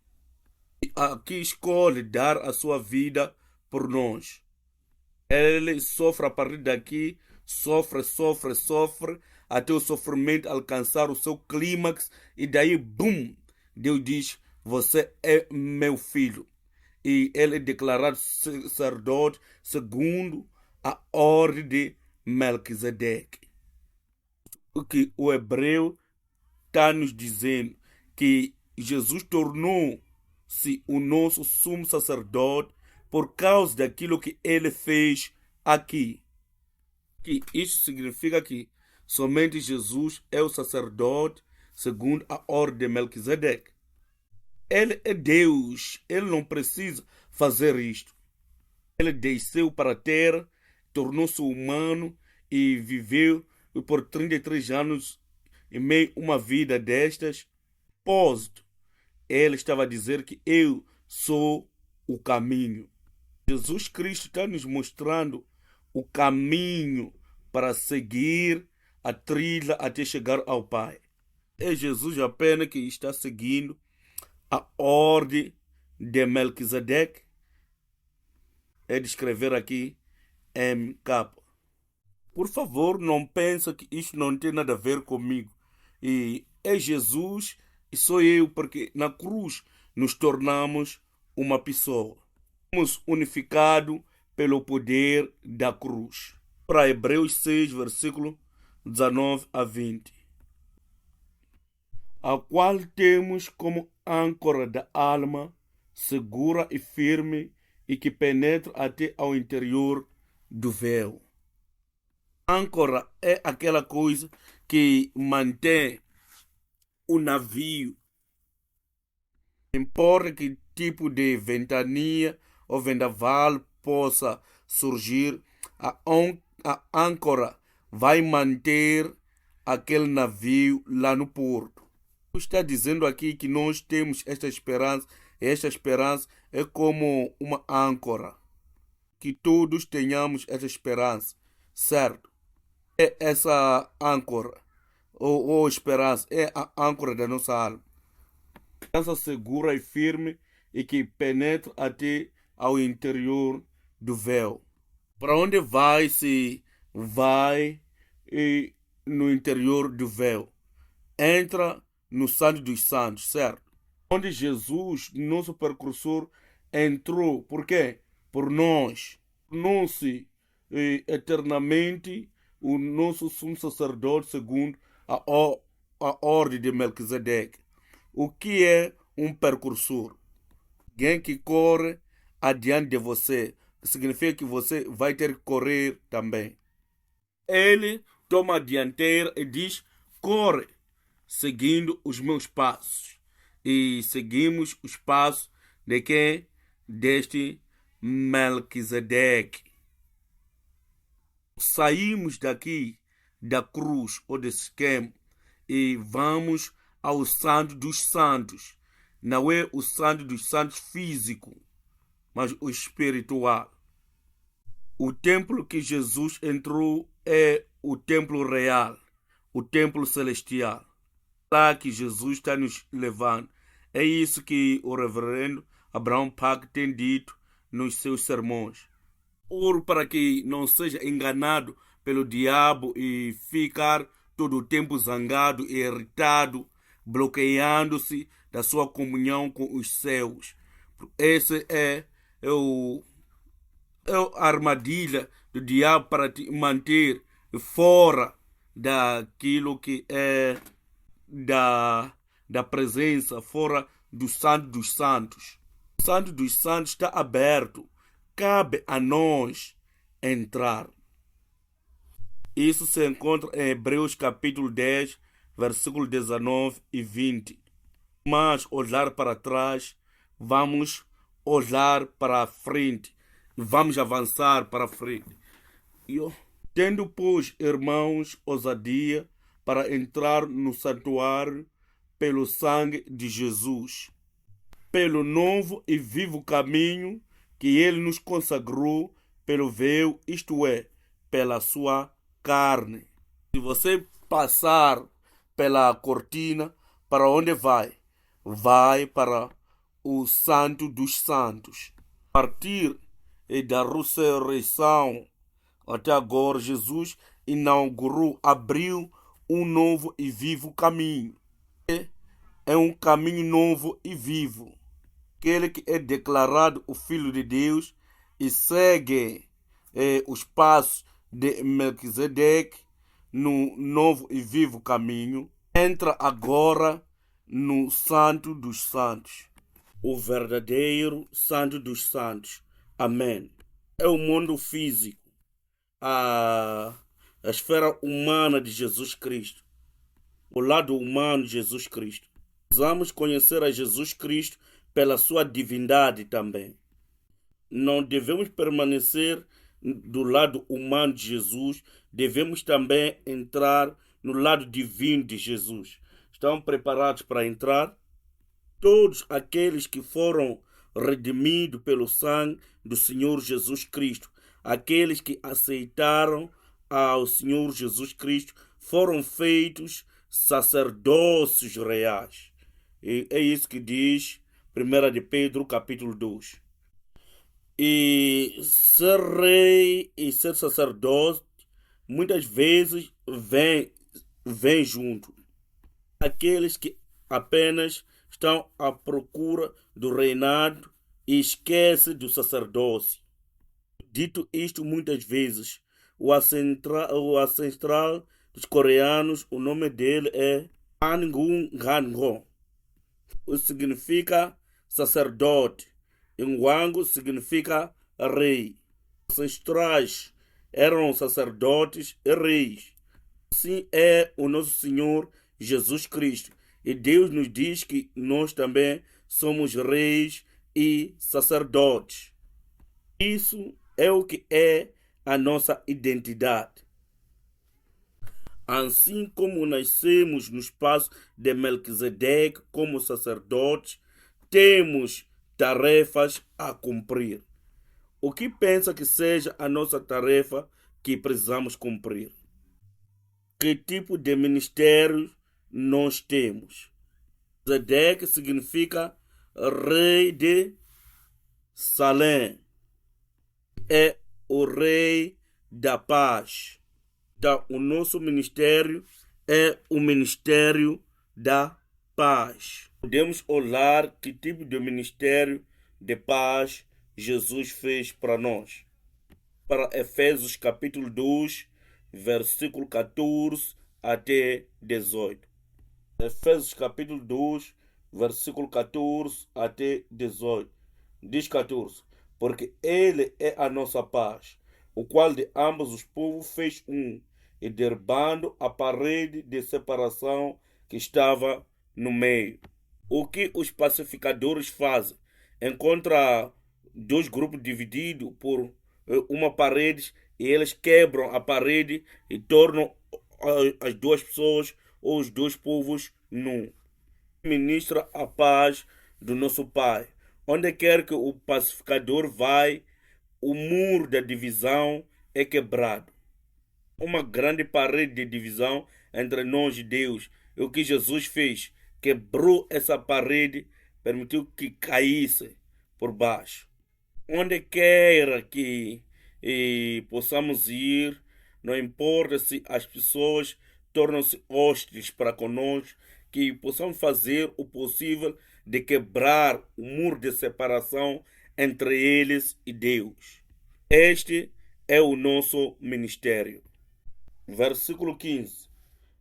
E aqui escolhe dar a sua vida por nós. Ele sofre a partir daqui, sofre, até o sofrimento alcançar o seu clímax, e daí, bum, Deus diz, você é meu filho. E ele é declarado sacerdote segundo a ordem de Melquisedeque. O que o hebreu está nos dizendo, que Jesus tornou-se o nosso sumo sacerdote por causa daquilo que ele fez aqui. Que isso significa que somente Jesus é o sacerdote segundo a ordem de Melquisedeque. Ele é Deus, ele não precisa fazer isto. Ele desceu para a terra, tornou-se humano e viveu por 33 anos em meio a uma vida destas. Propósito, ele estava a dizer que eu sou o caminho. Jesus Cristo está nos mostrando o caminho para seguir a trilha até chegar ao Pai. É Jesus apenas que está seguindo a ordem de Melquisedeque. É de escrever aqui MK. Por favor, não pense que isto não tem nada a ver comigo. E é Jesus e sou eu, porque na cruz nos tornamos uma pessoa. Somos unificados pelo poder da cruz. Para Hebreus 6, versículo 19 a 20. A qual temos como âncora da alma, segura e firme, e que penetra até ao interior do véu. Âncora é aquela coisa que mantém o navio. Não importa que tipo de ventania ou vendaval possa surgir, a âncora vai manter aquele navio lá no porto. Está dizendo aqui que nós temos esta esperança, e esta esperança é como uma âncora. Que todos tenhamos esta esperança, certo? É essa âncora, ou esperança, é a âncora da nossa alma. Esperança segura e firme e que penetra até ao interior do véu. Para onde vai se vai no interior do véu? Entra no Santo dos Santos, certo? Onde Jesus, nosso precursor, entrou. Por quê? Por nós. Tornou-se eternamente o nosso sumo sacerdote segundo a ordem de Melquisedeque. O que é um precursor? Alguém que corre adiante de você, que significa que você vai ter que correr também. Ele toma a dianteira e diz, corre, seguindo os meus passos. E seguimos os passos De quem? Deste Melquisedeque. Saímos daqui da cruz ou de Siquém e vamos ao Santo dos Santos. Não é o Santo dos Santos físico, mas o espiritual. O templo que Jesus entrou é o templo real, o templo celestial. Lá que Jesus está nos levando. É isso que o reverendo Abraham Pack tem dito nos seus sermões. Oro para que não seja enganado pelo diabo e ficar todo o tempo zangado e irritado, bloqueando-se da sua comunhão com os céus. Essa é a armadilha do diabo para te manter fora daquilo que é da presença, fora do Santo dos Santos. O Santo dos Santos está aberto. Cabe a nós entrar. Isso se encontra em Hebreus capítulo 10, versículo 19 e 20. Mas olhar para trás, vamos olhar para a frente. Vamos avançar para a frente. Tendo, pois, irmãos, ousadia para entrar no santuário pelo sangue de Jesus, pelo novo e vivo caminho que ele nos consagrou pelo véu, isto é, pela sua carne. Se você passar pela cortina, para onde vai? Vai para o Santo dos Santos. A partir da ressurreição até agora, Jesus inaugurou, abriu um novo e vivo caminho. É um caminho novo e vivo. Aquele que é declarado o Filho de Deus e segue os passos de Melquisedeque no novo e vivo caminho, entra agora no Santo dos Santos, o verdadeiro Santo dos Santos. Amém. É o mundo físico, a esfera humana de Jesus Cristo, o lado humano de Jesus Cristo. Precisamos conhecer a Jesus Cristo pela sua divindade também. Não devemos permanecer do lado humano de Jesus, devemos também entrar no lado divino de Jesus. Estão preparados para entrar? Todos aqueles que foram redimidos pelo sangue do Senhor Jesus Cristo, aqueles que aceitaram ao Senhor Jesus Cristo, foram feitos sacerdócios reais. E é isso que diz 1 de Pedro, capítulo 2. E ser rei e ser sacerdote muitas vezes vem junto. Aqueles que apenas estão à procura do reinado e esquecem do sacerdócio. Dito isto, muitas vezes, o ancestral dos coreanos, o nome dele é Angung Hango. O significa sacerdote. Ngwango significa rei. Os ancestrais eram sacerdotes e reis. Assim é o nosso Senhor Jesus Cristo. E Deus nos diz que nós também somos reis e sacerdotes. Isso é o que é a nossa identidade. Assim como nascemos no espaço de Melquisedeque como sacerdotes, temos tarefas a cumprir. O que pensa que seja a nossa tarefa que precisamos cumprir? Que tipo de ministério nós temos? Zedeque significa rei de Salém. É o rei da paz. Então, o nosso ministério é o ministério da paz. Podemos olhar que tipo de ministério de paz Jesus fez para nós. Para Efésios capítulo 2, versículo 14 até 18. Efésios capítulo 2, versículo 14 até 18. Diz 14. Porque ele é a nossa paz, o qual de ambos os povos fez um, e derrubando a parede de separação que estava no meio. O que os pacificadores fazem? encontra dois grupos divididos por uma parede e eles quebram a parede e tornam as duas pessoas ou os dois povos num. Ministra a paz do nosso Pai. Onde quer que o pacificador vai, o muro da divisão é quebrado. Uma grande parede de divisão entre nós e Deus. E o que Jesus fez? Quebrou essa parede, permitiu que caísse por baixo. Onde quer que possamos ir, não importa se as pessoas tornam-se hostis para conosco, que possamos fazer o possível de quebrar o muro de separação entre eles e Deus. Este é o nosso ministério. Versículo 15.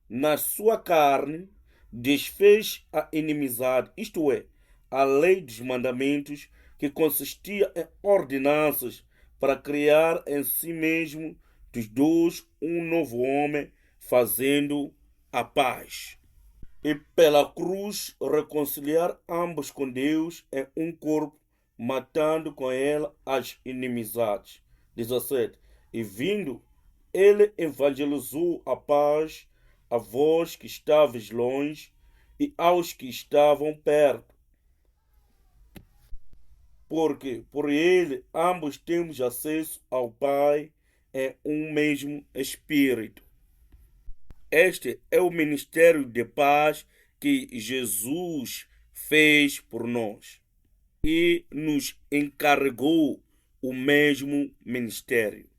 Na sua carne desfez a inimizade, isto é, a lei dos mandamentos, que consistia em ordenanças para criar em si mesmo dos dois um novo homem, fazendo a paz. E pela cruz reconciliar ambos com Deus em um corpo, matando com ela as inimizades. 17. E vindo, ele evangelizou a paz a vós que estáveis longe e aos que estavam perto. Porque por ele ambos temos acesso ao Pai em um mesmo Espírito. Este é o ministério de paz que Jesus fez por nós e nos encarregou o mesmo ministério.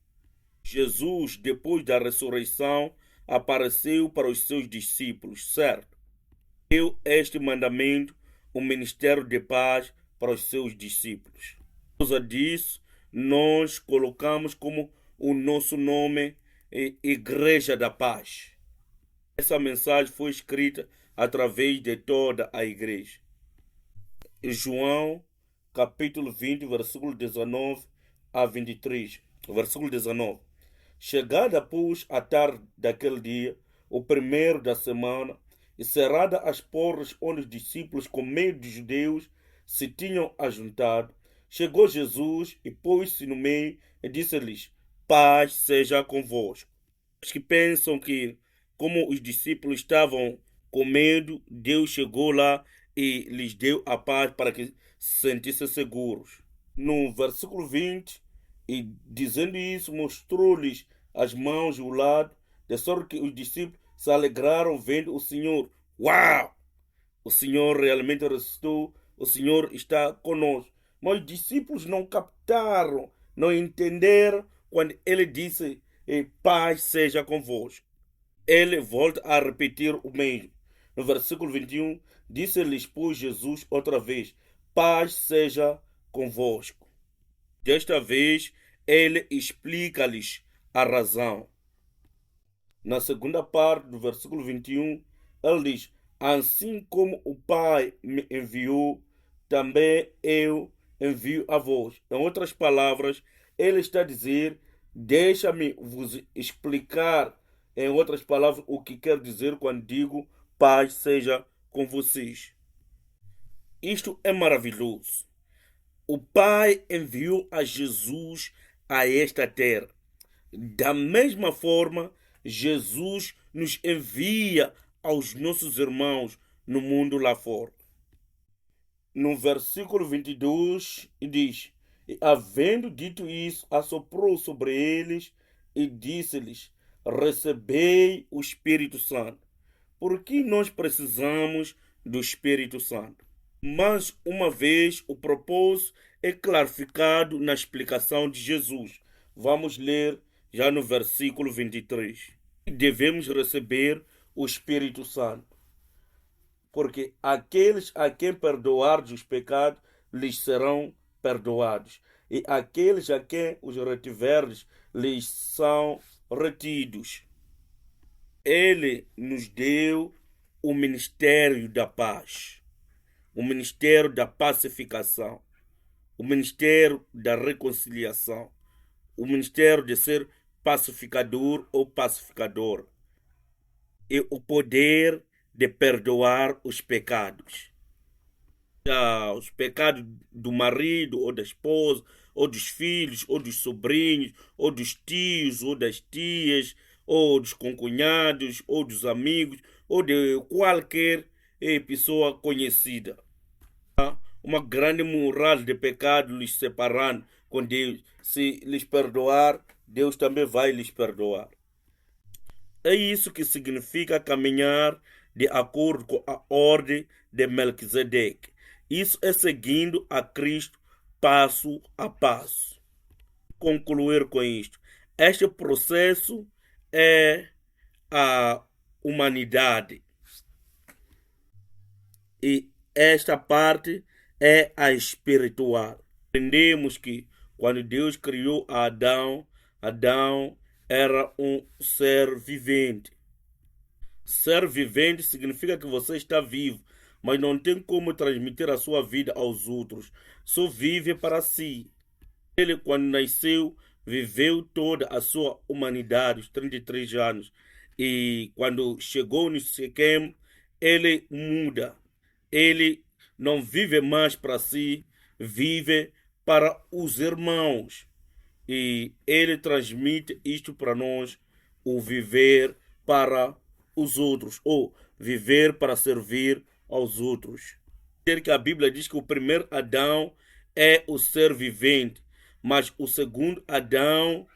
Jesus, depois da ressurreição, apareceu para os seus discípulos, certo? Deu este mandamento, o ministério de paz, para os seus discípulos. Por causa disso, nós colocamos como o nosso nome Igreja da Paz. Essa mensagem foi escrita através de toda a igreja. João, capítulo 20, versículo 19 a 23. Versículo 19. Chegada, pois, a tarde daquele dia, o primeiro da semana, e cerrada as portas onde os discípulos, com medo dos judeus, se tinham ajuntado, chegou Jesus e pôs-se no meio e disse-lhes: paz seja convosco. Os que pensam que, como os discípulos estavam com medo, Deus chegou lá e lhes deu a paz para que se sentissem seguros. No versículo 20, e dizendo isso, mostrou-lhes as mãos e o lado, de sorte que os discípulos se alegraram vendo o Senhor. Uau! O Senhor realmente ressuscitou, o Senhor está conosco. Mas os discípulos não captaram, não entenderam quando ele disse: paz seja convosco. Ele volta a repetir o mesmo. No versículo 21, disse-lhes, pois, Jesus outra vez: paz seja convosco. Desta vez, ele explica-lhes a razão. Na segunda parte do versículo 21, ele diz: assim como o Pai me enviou, também eu envio a vós. Em outras palavras, ele está a dizer: deixa-me vos explicar, em outras palavras, o que quer dizer quando digo paz seja com vocês. Isto é maravilhoso. O Pai enviou a Jesus a esta terra. Da mesma forma, Jesus nos envia aos nossos irmãos no mundo lá fora. No versículo 22 diz: e havendo dito isso, assoprou sobre eles e disse-lhes: recebei o Espírito Santo. Por que nós precisamos do Espírito Santo? Mas uma vez o propósito é clarificado na explicação de Jesus. Vamos ler já no versículo 23. Devemos receber o Espírito Santo, porque aqueles a quem perdoardes os pecados lhes serão perdoados, e aqueles a quem os retiverdes lhes são retidos. Ele nos deu o ministério da paz, o ministério da pacificação, o ministério da reconciliação, o ministério de ser pacificador ou pacificador, e o poder de perdoar os pecados. Os pecados do marido ou da esposa, ou dos filhos, ou dos sobrinhos, ou dos tios, ou das tias, ou dos concunhados, ou dos amigos, ou de qualquer pessoa conhecida. Uma grande muralha de pecado lhes separando com Deus. Se lhes perdoar, Deus também vai lhes perdoar. É isso que significa caminhar de acordo com a ordem de Melquisedeque. Isso é seguindo a Cristo passo a passo. Concluir com isto. Este processo é a humanidade. E esta parte é a espiritual. Entendemos que quando Deus criou Adão, Adão era um ser vivente. Ser vivente significa que você está vivo, mas não tem como transmitir a sua vida aos outros. Só vive para si. Ele, quando nasceu, viveu toda a sua humanidade, os 33 anos. E quando chegou no Siquém, ele muda. Ele não vive mais para si, vive para os irmãos. E ele transmite isto para nós, o viver para os outros, ou viver para servir aos outros. Que a Bíblia diz que o primeiro Adão é o ser vivente, mas o segundo Adão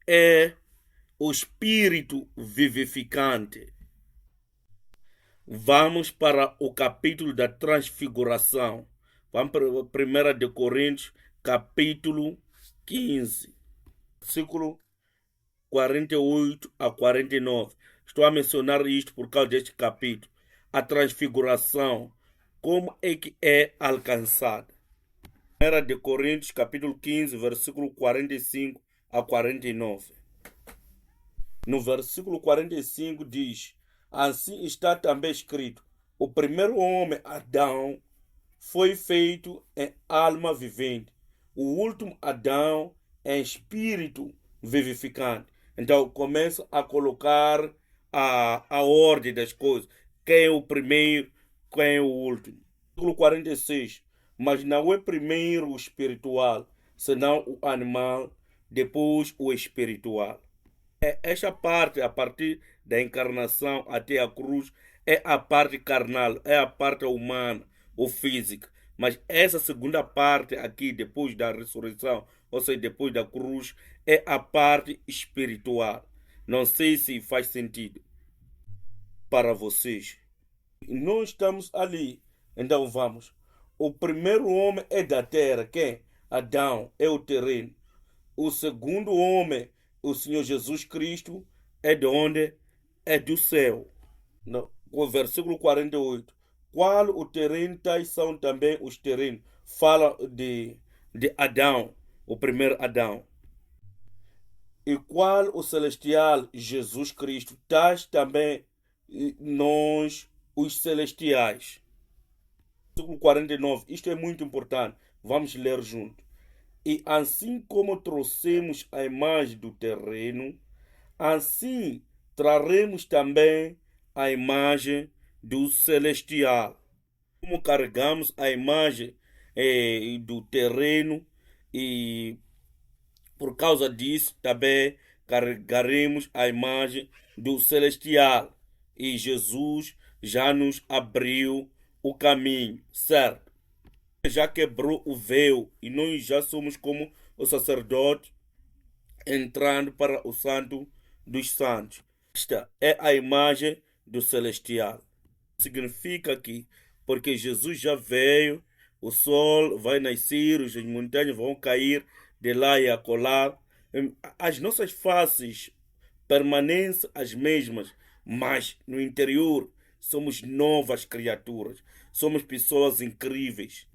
é o espírito vivificante. Vamos para o capítulo da transfiguração. Vamos para 1 de Coríntios, capítulo 15, versículo 48 a 49. Estou a mencionar isto por causa deste capítulo. A transfiguração, como é que é alcançada? 1 de Coríntios, capítulo 15, versículo 45 a 49. No versículo 45 diz: assim está também escrito: o primeiro homem, Adão, foi feito em alma vivente. O último Adão em espírito vivificante. Então começa a colocar a ordem das coisas. Quem é o primeiro, quem é o último. Versículo 46. Mas não é primeiro o espiritual, senão o animal, depois o espiritual. Esta parte, a partir da encarnação até a cruz, é a parte carnal, é a parte humana, ou física. Mas essa segunda parte aqui, depois da ressurreição, ou seja, depois da cruz, é a parte espiritual. Não sei se faz sentido para vocês. Nós estamos ali. Então vamos. O primeiro homem é da terra. Quem? Adão, é o terreno. O segundo homem, o Senhor Jesus Cristo, é de onde? É do céu. No, o versículo 48. Qual o terreno, tais são também os terrenos. Fala de Adão, o primeiro Adão. E qual o celestial, Jesus Cristo, tais também nós, os celestiais. Versículo 49. Isto é muito importante. Vamos ler junto. E assim como trouxemos a imagem do terreno, assim traremos também a imagem do celestial. Como carregamos a imagem do terreno, e por causa disso também carregaremos a imagem do celestial. E Jesus já nos abriu o caminho, certo? Já quebrou o véu e nós já somos como o sacerdote entrando para o santo dos santos. Esta é a imagem do celestial. Significa que, porque Jesus já veio, o sol vai nascer, as montanhas vão cair de lá e acolá. As nossas faces permanecem as mesmas, mas no interior somos novas criaturas, somos pessoas incríveis.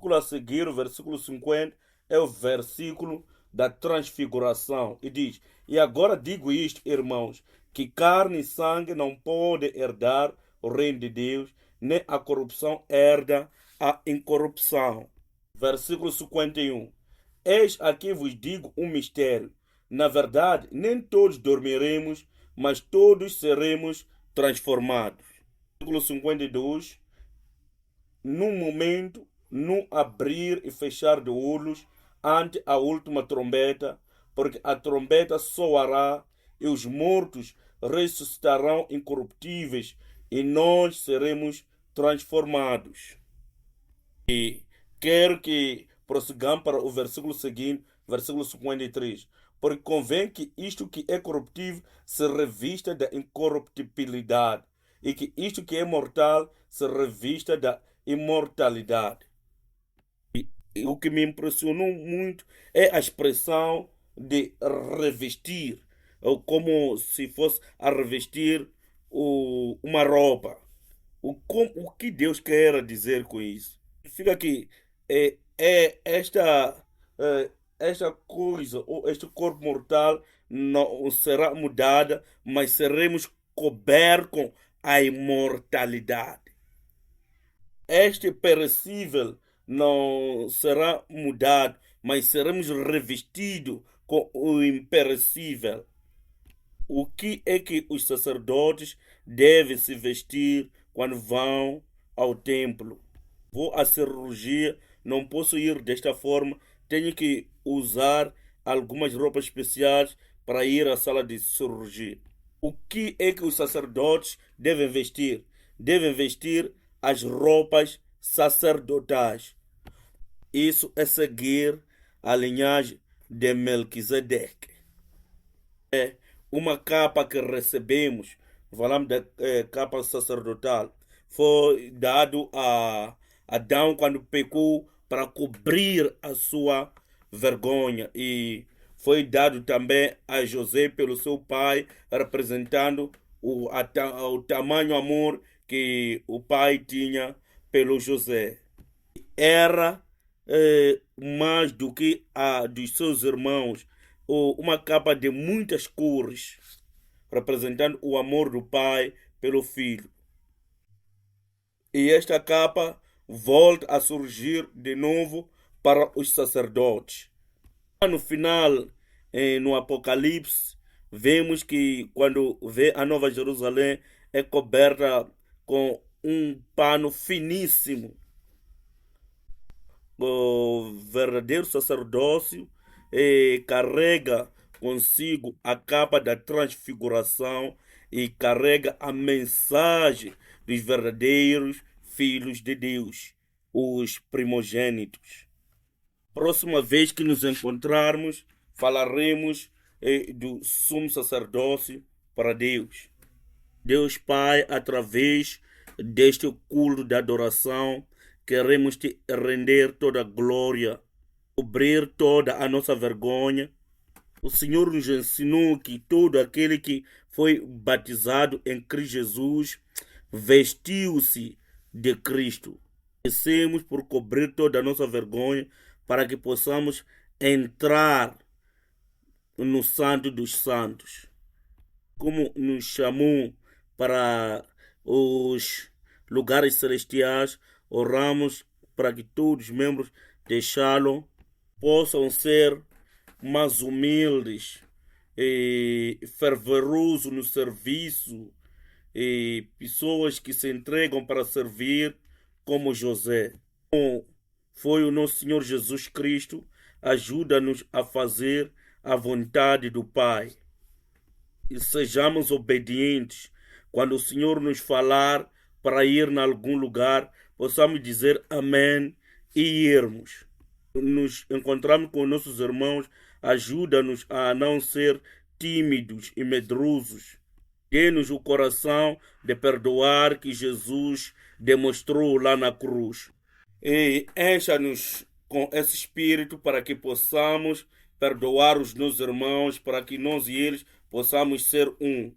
O versículo a seguir, o versículo 50, é o versículo da transfiguração. E diz: e agora digo isto, irmãos, que carne e sangue não podem herdar o reino de Deus, nem a corrupção herda a incorrupção. Versículo 51. Eis aqui vos digo um mistério. Na verdade, nem todos dormiremos, mas todos seremos transformados. Versículo 52. Num momento, no abrir e fechar de olhos ante a última trombeta, porque a trombeta soará e os mortos ressuscitarão incorruptíveis e nós seremos transformados. E quero que prossigamos para o versículo seguinte, versículo 53. Porque convém que isto que é corruptível se revista da incorruptibilidade, e que isto que é mortal se revista da imortalidade. E o que me impressionou muito é a expressão de revestir, ou como se fosse a revestir uma roupa. O que Deus quer dizer com isso? Significa que esta coisa, ou este corpo mortal, não será mudada, mas seremos cobertos com a imortalidade. Este perecível não será mudado, mas seremos revestidos com o imperecível. O que é que os sacerdotes devem se vestir quando vão ao templo? Vou à cirurgia, não posso ir desta forma, tenho que usar algumas roupas especiais para ir à sala de cirurgia. O que é que os sacerdotes devem vestir? Devem vestir as roupas sacerdotais. Isso é seguir a linhagem de Melquisedeque. É uma capa que recebemos, falamos da capa sacerdotal, foi dado a Adão quando pecou para cobrir a sua vergonha, e foi dado também a José pelo seu pai, representando o tamanho amor que o pai tinha pelo José. Era mais do que a dos seus irmãos, uma capa de muitas cores, representando o amor do pai pelo filho. E esta capa volta a surgir de novo para os sacerdotes. No final, no Apocalipse, vemos que quando vê a Nova Jerusalém é coberta com um pano finíssimo. O verdadeiro sacerdócio carrega consigo a capa da transfiguração e carrega a mensagem dos verdadeiros filhos de Deus, os primogênitos. Próxima vez que nos encontrarmos, falaremos do sumo sacerdócio para Deus. Deus Pai, através deste culto de adoração, queremos te render toda a glória, cobrir toda a nossa vergonha. O Senhor nos ensinou que todo aquele que foi batizado em Cristo Jesus vestiu-se de Cristo. Agradecemos por cobrir toda a nossa vergonha para que possamos entrar no Santo dos Santos. Como nos chamou para os lugares celestiais, oramos para que todos os membros de Shalom possam ser mais humildes e fervorosos no serviço, e pessoas que se entregam para servir como José. Como foi o nosso Senhor Jesus Cristo, ajuda-nos a fazer a vontade do Pai. E sejamos obedientes. Quando o Senhor nos falar para ir em algum lugar, possamos dizer amém e irmos. Nos encontramos com nossos irmãos, ajuda-nos a não ser tímidos e medrosos. Dê-nos o coração de perdoar que Jesus demonstrou lá na cruz. E encha-nos com esse espírito para que possamos perdoar os nossos irmãos, para que nós e eles possamos ser um.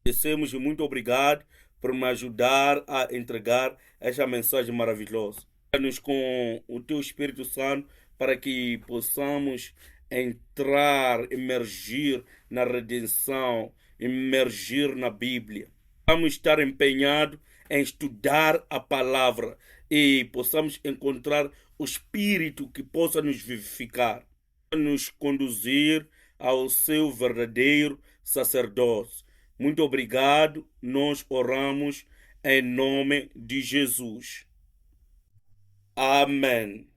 Agradecemos e muito obrigado por me ajudar a entregar esta mensagem maravilhosa. Nos com o teu Espírito Santo para que possamos entrar, emergir na redenção, emergir na Bíblia. Vamos estar empenhados em estudar a palavra e possamos encontrar o Espírito que possa nos vivificar, nos conduzir ao seu verdadeiro sacerdócio. Muito obrigado, nós oramos em nome de Jesus. Amém.